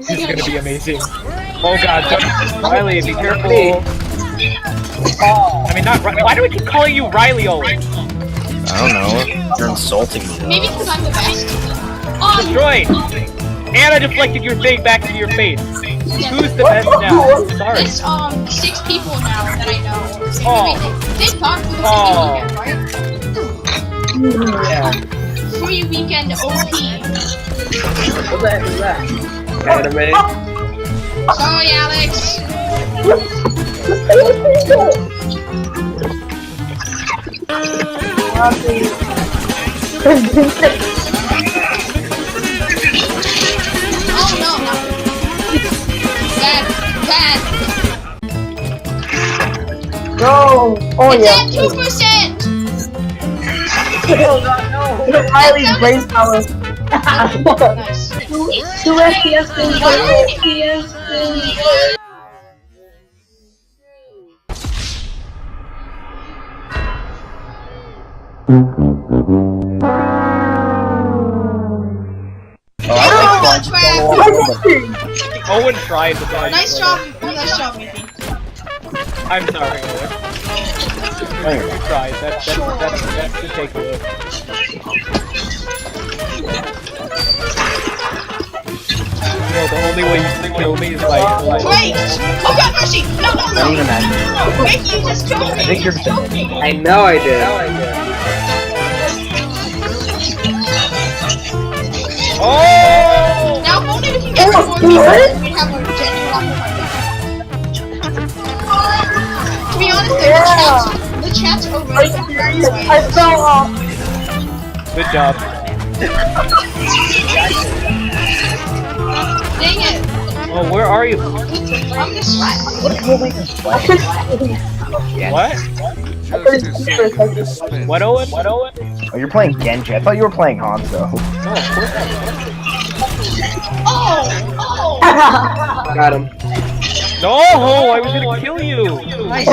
This is gonna be amazing. Oh god, Riley, be careful. I mean, not Riley. Why do we keep calling you Riley always? I don't know. You're insulting me. Maybe because I'm the best. Destroyed! And I deflected your thing back into your face. Who's the best now? Sorry. It's 6 people now that I know. Oh. They talk for the weekend, right? Yeah. Free weekend OP. What the heck is that? Anime? Sorry, Alex. Oh no! Bad. No! Oh It's yeah. at 2%. Oh god, no! Riley's brain power. Nice. 2 FPS, 2 FPS. Owen tried to die. Nice job, Mickey. I'm sorry, Owen. You tried. That's the takeaway. No, the only way you can kill me is by Wait! Oh god, Mercy! No! I don't even imagine. Mickey, you just killed me! I think you're I know I did. Oh! Now, if only we can get more people, we'd have a genuine To be honest, the chat's over. Are you serious? I fell off. Good job. Dang it! Oh, where are you? I'm just What? What, Owen? Oh, you're playing Genji. I thought you were playing Hanzo. No, of course Oh! Got him. No, I was gonna kill you. I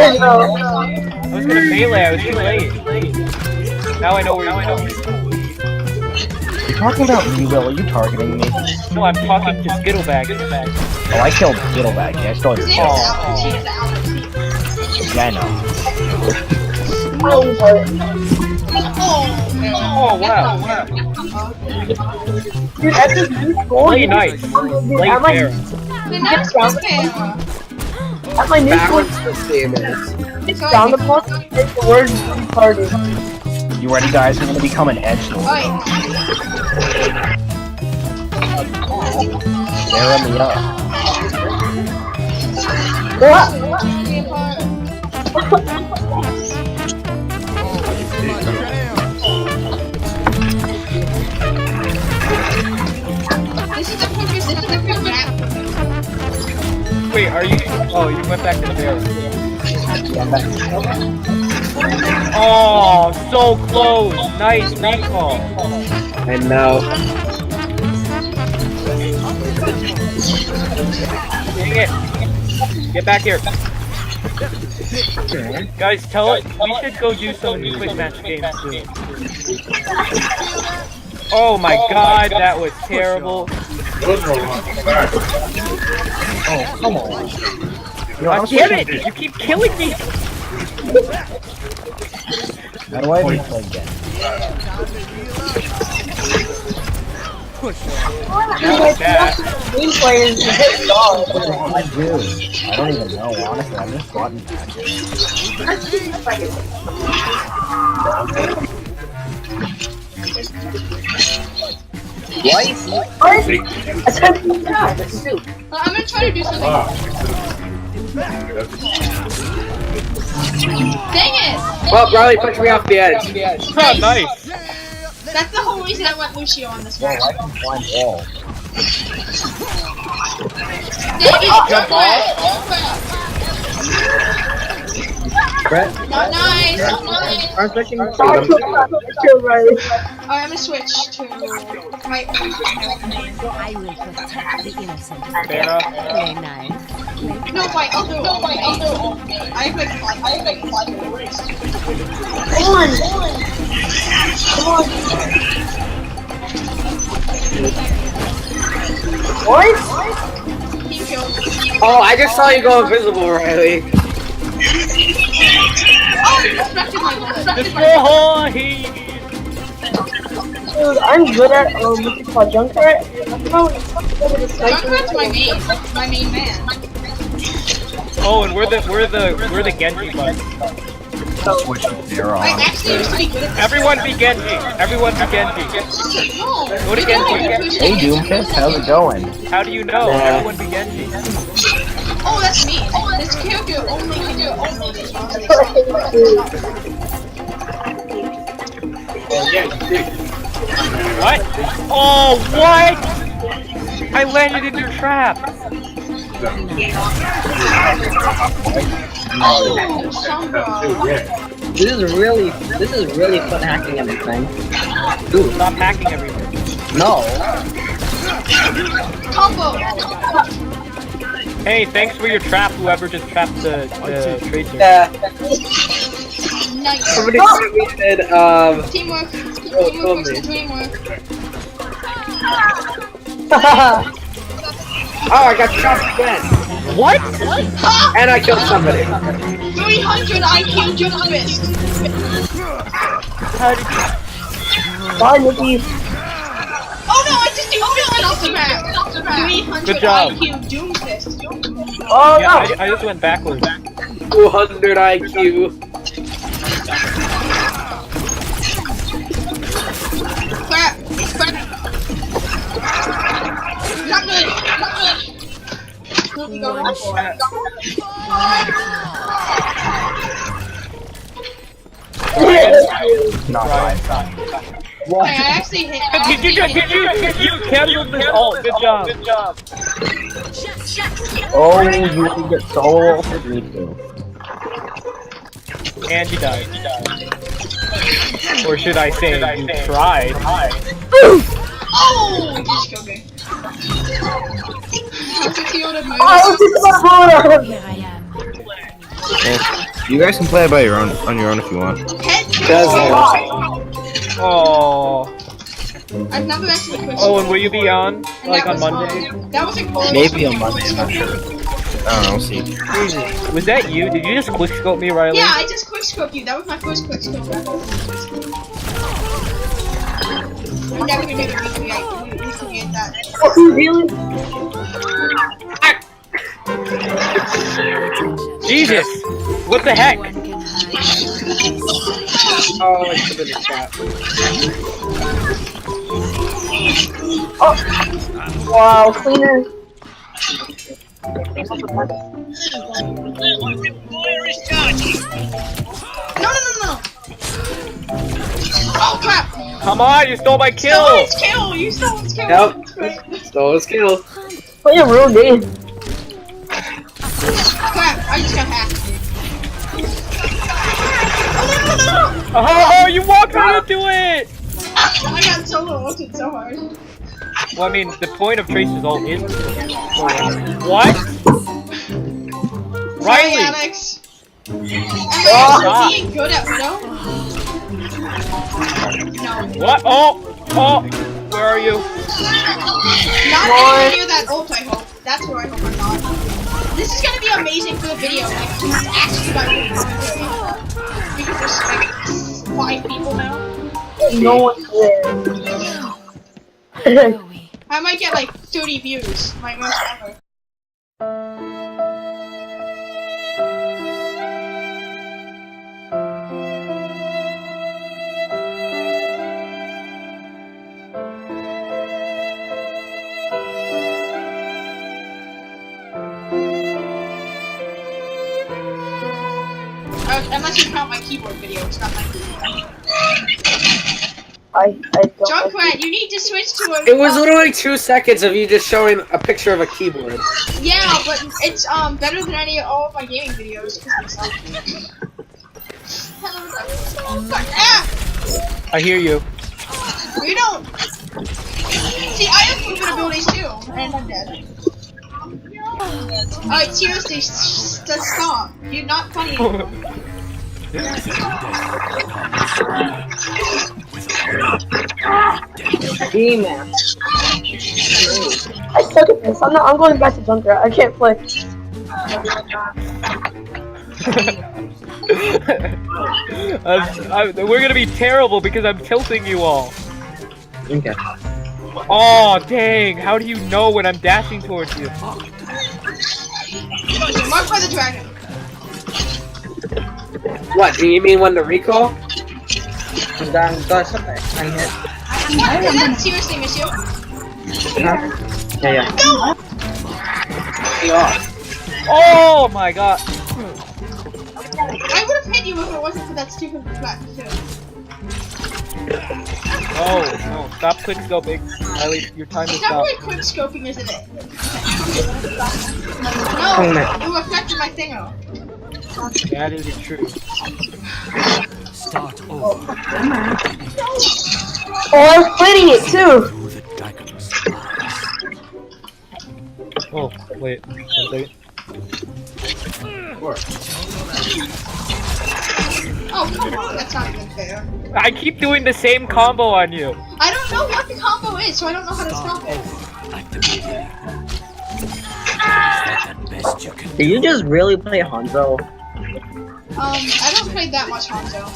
was gonna melee. I was too late. Now I know where you're going. You're talking about me, Will. Are you targeting me? No, I'm talking to Skittlebag. Oh, I killed Skittlebag. Yeah, I stole your kill. Yeah, I know. Oh, wow. Dude, at this new school, Play nice. Play fair. at my new school, Backwards the same is. it's down the block, it's the word retarded. You ready, guys? We're gonna become an edge lord. Tear me up. What? This is the perfect map. Wait, are you? Oh, you went back to the bear. Oh, so close. Nice recall. I know. Dang it. Get back here. Guys, tell it. We should go do some quick match games soon. Oh my god, that was terrible. Oh, come on. God damn it! You keep killing me! How do I even play again? Game players hit dogs. What do I do? I don't even know, honestly. I've just gotten I'm gonna try to do something. Dang it! Well, Riley pushed me off the edge. Oh, nice! That's the whole reason I went Lucio on this Whoa, match. I can climb wall. Dang it! Jump Brett? Not nice! Not nice! I'm switching to Alright, I'm gonna switch to my I will protect the innocent. Sarah. Play nice. No fight, I'll do it. I have like 5 minutes. What? Team kill. Oh, I just saw you go invisible, Riley. Oh, you deflected my bullet. Destroy! Dude, I'm good at what's it called, Junkrat. Junkrat's my main man. Oh, and we're the Genji buds. Switch there I on. actually used to be good at this. Everyone be Genji! Everyone be Genji! No. Go to Genji. Hey Doomfist, how's it going? How do you know? Everyone be Genji. Oh, that's me. This character only can do only. What? Oh, what? I landed in your trap! Oh, Sombra. This is really fun hacking everything. Dude, Stop hacking everything. no. Combo. Hey, thanks for your trap, whoever just trapped the tracer. Yeah. Nice. Somebody said, Teamwork. Oh, Teamwork me. makes the dream work. oh, I got shot again. What? Ha! And I killed somebody. 300 IQ jump fist. How did Bye, Nikki. Oh no, I just deflected off the map. 300 Good job. IQ doom fist. Oh Yeah, no. I just went backwards. 200 IQ. Crap. Not good. Not good. Who we go run for? Not right. Okay, I actually hit. You canceled this ult. Good job. Oh, you can get solo for me too. And you died. Or should I say, you tried. Oh! Just killed me. Oh, it's my photo. Here I am. You guys can play it by your own on your own if you want. Oh. I've never actually quit. Oh, and will you be on? And Like that on was Monday? That was a glorious. Maybe on Monday, I'm not sure. I don't know, we'll see. Was that you? Did you just quickscope me, Riley? Yeah, I just quickscope you. That was my first quickscope ever. I'm never gonna do the recreate that. Oh, really? Jesus! What the heck? One can hide. Oh, I put in the chat. Wow, cleaner. No. Oh crap! Come on, you stole my kill! Stole his kill! You stole his kill! Yep. Stole his kill. Play a real game. Crap! I just got hacked. Oh no! Oh, you walked right into it! I got solo ulted so hard. Well, I mean, the point of Tracer's ult is... What? Sorry, Riley! Alex. Am I also being good at Widow? No. What? Oh! Where are you? Not anywhere near that ult, I hope. That's where I hope I'm not. This is gonna be amazing for the video. Like, it's actually got really good. Because there's like 5 people now. No one's there. Chloe. I might get like 30 views. My most ever. Unless you count my keyboard video, it's not my keyboard. I don't. Junkrat, you need to switch to a. It was literally 2 seconds of you just showing a picture of a keyboard. Yeah, but it's better than all of my gaming videos. I hear you. You don't. See, I have movement abilities too, and I'm dead. Alright, seriously, stop. You're not funny anymore. D-man. I suck at this. I'm going back to Junkrat. I can't play. We're gonna be terrible because I'm tilting you all. Okay. Oh dang! How do you know when I'm dashing towards you? Marked by the dragon. What, do you mean when the recall? That's something. I'm hit. What? Did that seriously miss you? Yeah, yeah. No! Yeah. Oh my god! I would have hit you if it wasn't for that stupid flat too. Oh no! Stop quick scoping. Riley, your time is It's not up. really quick scoping, isn't it? Oh, No, man. it reflected my thingo. That is true. Start over. Oh, I was fighting it too. Through the dragon's eyes. Oh wait, 1 second. Oh, come on, that's not even fair. I keep doing the same combo on you. I don't know what the combo is, so I don't know how to stop it. Activated. Is that the best you can Do you just really play Hanzo? I don't play that much Hanzo.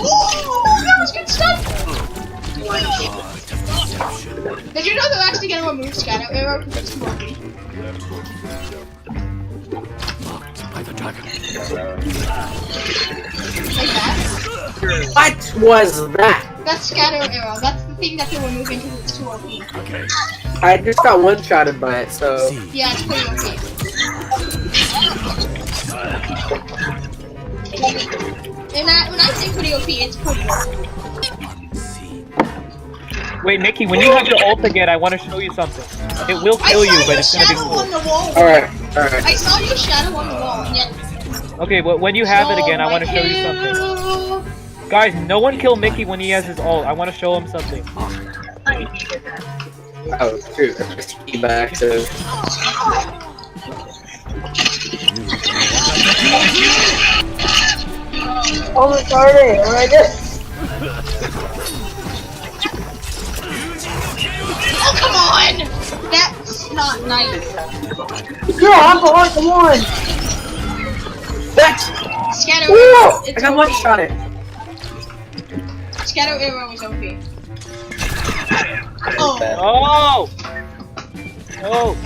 Ooh, that was good stuff! Did you know they're actually gonna remove Scatter Arrow because it's too OP? by the dragon? Like that? What was that? That's Scatter Arrow. That's the thing that they're removing because it's too OP. Okay. I just got one-shotted by it, so... Yeah, it's pretty OP. And when I say pretty OP, it's pretty OP. Wait, Mickey, when you have your ult again, I want to show you something. It will kill you, but it's gonna be shadow cool. on the wall. Alright, alright. I saw your shadow on the wall, and yet. Okay, but when you have it again, I want to show you something. Guys, no one kill Mickey when he has his ult. I want to show him something. Oh, true. That's just feedback, so... Oh, it's already. Alright, Oh, come on! That's not nice. yeah, come on. What? Scatter Whoa! Arrow. I It's got OP. one-shotted. Scatter Arrow is OP. Oh. Oh! Oh!